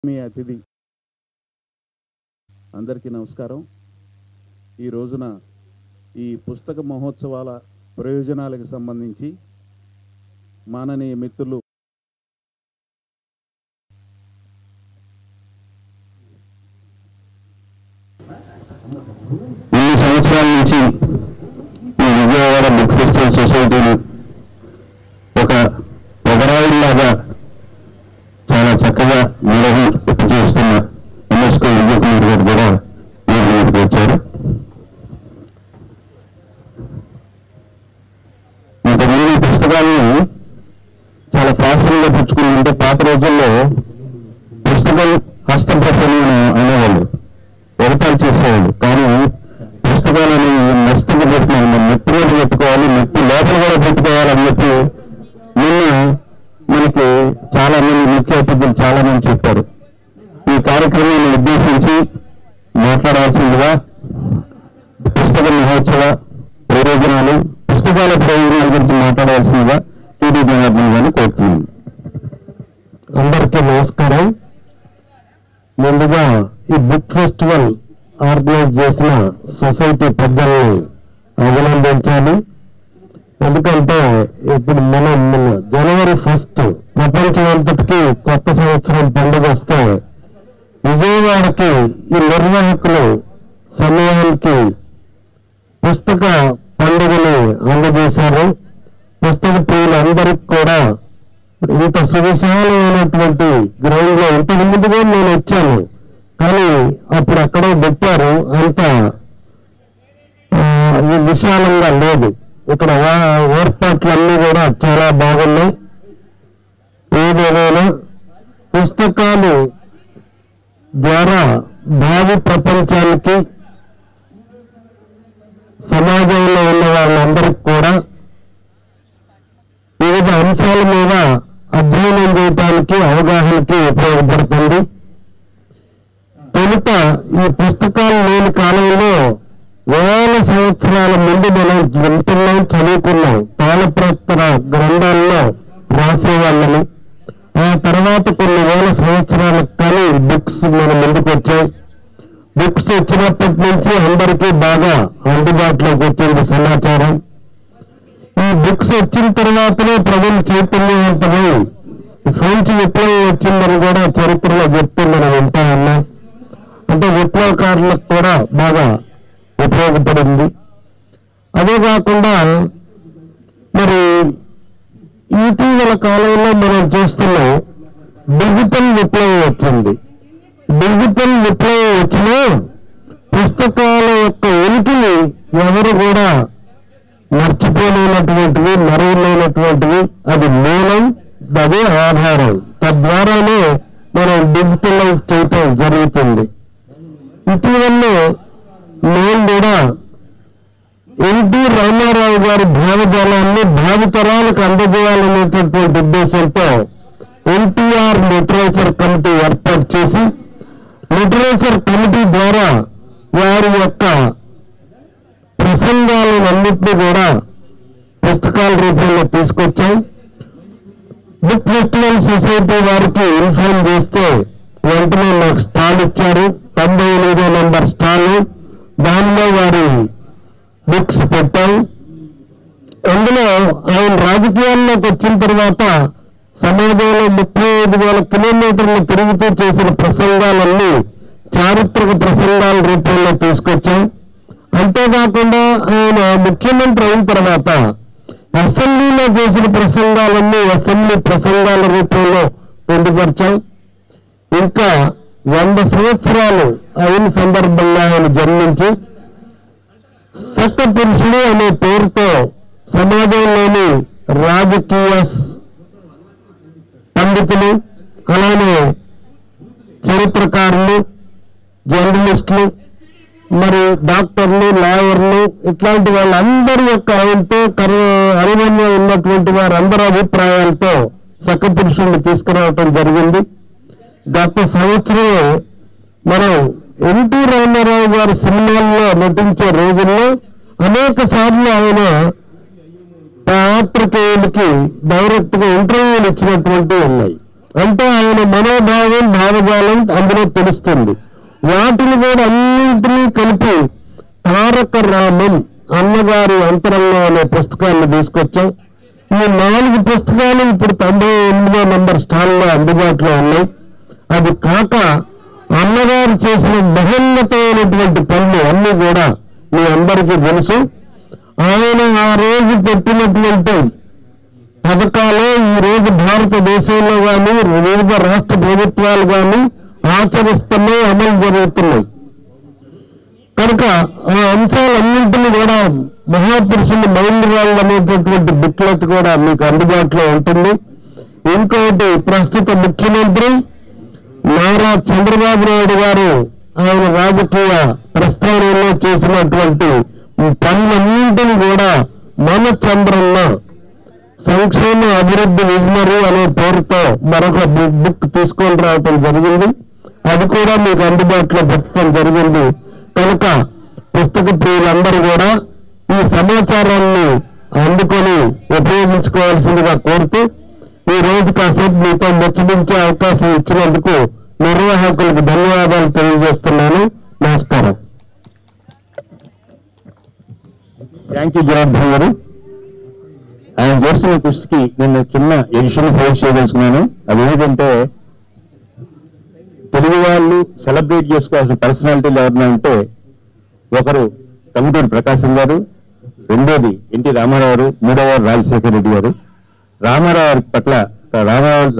మీ అతిథి అందరికీ నమస్కారం. ఈ రోజున ఈ పుస్తక మహోత్సవాల ప్రయోజనాలకు సంబంధించి మాననీయ మిత్రులు ఇన్ని సంవత్సరాల నుంచి ఈ విజయవాడ బుక్ ఫెస్టివల్ సొసైటీని ఒక పొగరాయిలాగా చాలా చక్కగా నిర్వహించి చేస్తున్న యునెస్కో విజయ్ కుమార్ గారు కూడా మీటికి వచ్చారు. ఇంతకుముందు ఈ పుస్తకాలను చాలా ఫ్యాషన్గా పుచ్చుకుని ఉంటే పాత రోజుల్లో పుస్తకం హస్తప్రసన్న అనేవాళ్ళు, ఎడతాలు చేసేవాళ్ళు. కానీ పుస్తకాలని మస్తుగా పెట్టిన నెత్తి మీద పెట్టుకోవాలి, నెత్తి లోపల కూడా పెట్టుకోవాలని చెప్పి నిన్న మనకి చాలా మంది ముఖ్య అతిథులు చాలా మంది చెప్పారు. ఈ కార్యక్రమాన్ని ఉద్దేశించి మాట్లాడాల్సిందిగా పుస్తక మహోత్సవ ప్రయోజనాలు, పుస్తకాల ప్రయోజనాల గురించి మాట్లాడాల్సిందిగా టీడీ జనార్దన్ గారిని కోరుతున్నాను. అందరికీ నమస్కారం. ముందుగా ఈ బుక్ ఫెస్టివల్ ఆర్గనైజ్ చేసిన సొసైటీ పెద్దల్ని అభినందించాలి. ఎందుకంటే ఇప్పుడు మనం జనవరి 1 ప్రపంచం అంతటికి కొత్త సంవత్సరం పండుగ వస్తే విజయవాడకి ఈ నిర్వాహకులు సమయానికి పుస్తక పండుగని అందజేశారు. పుస్తక ప్రియులందరికీ కూడా ఇంత సువిశాలమైనటువంటి గ్రౌండ్ లో ఇంతకు ముందుగా నేను వచ్చాను, కానీ అప్పుడు అక్కడే పెట్టారు, అంత విశాలంగా లేదు. ఇక్కడ ఏర్పాట్లన్నీ కూడా చాలా బాగున్నాయి. ఏదేమైనా పుస్తకాలు ద్వారా భావి ప్రపంచానికి సమాజంలో ఉన్న వాళ్ళందరికీ కూడా వివిధ అంశాల మీద అధ్యయనం చేయడానికి, అవగాహనకి ఉపయోగపడుతుంది. తొలుత ఈ పుస్తకాలు లేని కాలంలో వేల సంవత్సరాల ముందు మనం వింటున్నాం, చదువుకున్నాం, తాళపత్ర గ్రంథాల్లో రాసేవాళ్ళని. ఆ తర్వాత కొన్ని వేల సంవత్సరాలకు కానీ బుక్స్ మన ముందుకు వచ్చాయి. బుక్స్ వచ్చినప్పటి నుంచి అందరికీ బాగా అందుబాటులోకి వచ్చింది సమాచారం. ఈ బుక్స్ వచ్చిన తర్వాతనే ప్రజలు చైతన్యవంతమై ఫ్రెంచ్ విప్లవం వచ్చిందని కూడా చరిత్రలో చెప్తూ మనం వింటా ఉన్నాం. అంటే విప్లవకారులకు కూడా బాగా ఉపయోగపడింది. అదే కాకుండా మరి ఇటీవల కాలంలో మనం చూస్తున్నాం డిజిటల్ విప్లవం వచ్చింది. డిజిటల్ విప్లవం వచ్చినా పుస్తకాల యొక్క ఉనికిని ఎవరు కూడా మర్చిపోలేనటువంటివి, మరువలేనటువంటివి. అది మూలం, అదే ఆధారం. తద్వారానే మనం డిజిటలైజ్ చేయటం జరుగుతుంది. ఇటీవల నేను కూడా ఎన్టీ రామారావు గారి భావజాలాన్ని భావితరాలకు అందజేయాలనేటటువంటి ఉద్దేశంతో ఎన్టీఆర్ లిటరేచర్ కమిటీ ఏర్పాటు చేసి లిటరేచర్ కమిటీ ద్వారా వారి యొక్క ప్రసంగాలన్నింటినీ కూడా పుస్తకాల రూపంలో తీసుకొచ్చాం. బుక్ ఫెస్టివల్ సొసైటీ వారికి ఇన్ఫార్మ్ చేస్తే వెంటనే నాకు స్టాల్ ఇచ్చారు, 98వ నెంబర్ స్టాల్. దానిలో వారి బుక్స్ పెట్టాం. అందులో ఆయన రాజకీయాల్లోకి వచ్చిన తర్వాత సమాజంలో 35,000 కిలోమీటర్లు తిరుగుతూ చేసిన ప్రసంగాలన్నీ చారిత్రక ప్రసంగాల రూపంలో తీసుకొచ్చాం. అంతేకాకుండా ఆయన ముఖ్యమంత్రి అయిన తర్వాత అసెంబ్లీలో చేసిన ప్రసంగాలన్నీ అసెంబ్లీ ప్రసంగాల రూపంలో పొందుపరిచాం. ఇంకా 100 సంవత్సరాలు అయిన సందర్భంగా ఆయన జన్మించి సక్క పురుషుడు అనే పేరుతో సమాజంలోని రాజకీయ పండితులు, అలానే చరిత్రకారులు, జర్నలిస్టులు, మరి డాక్టర్లు, లాయర్లు, ఇట్లాంటి వాళ్ళందరి యొక్క ఆయనతో అనుబంధం ఉన్నటువంటి వారందరి అభిప్రాయాలతో సక్క పురుషుడిని తీసుకురావటం జరిగింది. గత సంవత్సరం మనం ఎన్టీ రామారావు గారి సినిమాల్లో నటించే రోజుల్లో అనేక సార్లు ఆయన పాత్రికేయులకి డైరెక్ట్ గా ఇంటర్వ్యూలు ఇచ్చినటువంటి ఉన్నాయి. అంటే ఆయన మనోభావం భావజాలం అందులో తెలుస్తుంది. వాటిని కూడా అన్నింటినీ కలిపి తారక రామం అన్నగారి అంతరంగం అనే పుస్తకాన్ని తీసుకొచ్చాం. ఈ 4 పుస్తకాలు ఇప్పుడు 98వ నంబర్ స్టాల్లో అందుబాటులో ఉన్నాయి. అది కాక అన్నగారు చేసిన మహోన్నతమైనటువంటి పనులు అన్నీ కూడా మీ అందరికీ తెలుసు. ఆయన ఆ రోజు పెట్టినటువంటి పథకాలు ఈ రోజు భారతదేశంలో కానీ వివిధ రాష్ట్ర ప్రభుత్వాలు కానీ ఆచరిస్తున్నాయి, అమలు జరుగుతున్నాయి. కనుక ఆ అంశాలన్నింటినీ కూడా మహాపురుషులు మైండ్రాళ్ళు అనేటటువంటి బుక్లెట్ కూడా మీకు అందుబాటులో ఉంటుంది. ఇంకొకటి ప్రస్తుత ముఖ్యమంత్రి నారా చంద్రబాబు నాయుడు గారు ఆయన రాజకీయ ప్రస్థానంలో చేసినటువంటి పనులన్నింటినీ కూడా మన చంద్రన్న సంక్షేమ అభివృద్ధి విజనరీ అనే పేరుతో మరొక బుక్ తీసుకొని రావటం జరిగింది. అది కూడా మీకు అందుబాటులో పెట్టడం జరిగింది. కనుక పుస్తక ప్రియులందరూ కూడా ఈ సమాచారాన్ని అందుకొని ఉపయోగించుకోవాల్సిందిగా కోరుతూ ఈ రోజు కాసేపు మీతో ముఖ్యమించే అవకాశం ఇచ్చినందుకు నిర్వాహకులకు ధన్యవాదాలు తెలియజేస్తున్నాను. నమస్కారం. థ్యాంక్ యూ జనార్దన్ గారు. ఆయన చేస్తున్న కృషికి నేను చిన్న ఎడిషన్ సజెస్ట్ చేయదలుచుకున్నాను. అది ఏంటంటే తెలుగు వాళ్ళు సెలబ్రేట్ చేసుకోవాల్సిన పర్సనాలిటీలు ఎవరైనా ఉంటే ఒకరు కమిటూరి ప్రకాశం గారు, రెండోది ఎన్టీ రామారావు గారు, మూడోవారు రాజశేఖర రెడ్డి గారు. రామారావు పట్ల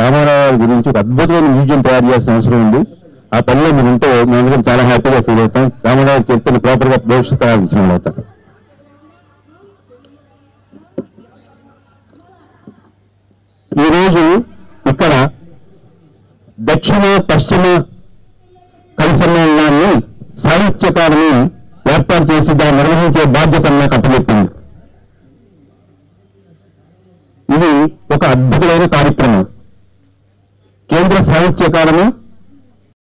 రామారావు గురించి ఒక అద్భుతమైన మ్యూజియం తయారు చేయాల్సిన అవసరం ఉంది. ఆ పనిలో మీరు ఉంటే మేము చాలా హ్యాపీగా ఫీల్ అవుతాం. రామారావు చెప్తే ప్రాపర్ గా భవిష్యత్తు తయారు అవుతారు. ఈరోజు ఇక్కడ దక్షిణ పశ్చిమ కవి సమ్మేళనాన్ని సాహిత్య అకాడమీ ఏర్పాటు చేసి దాన్ని నిర్వహించే బాధ్యత నాకు అప్పచెప్పింది. ఇది ఒక అద్భుతమైన కార్యక్రమం. కేంద్ర సాహిత్య అకాడమీ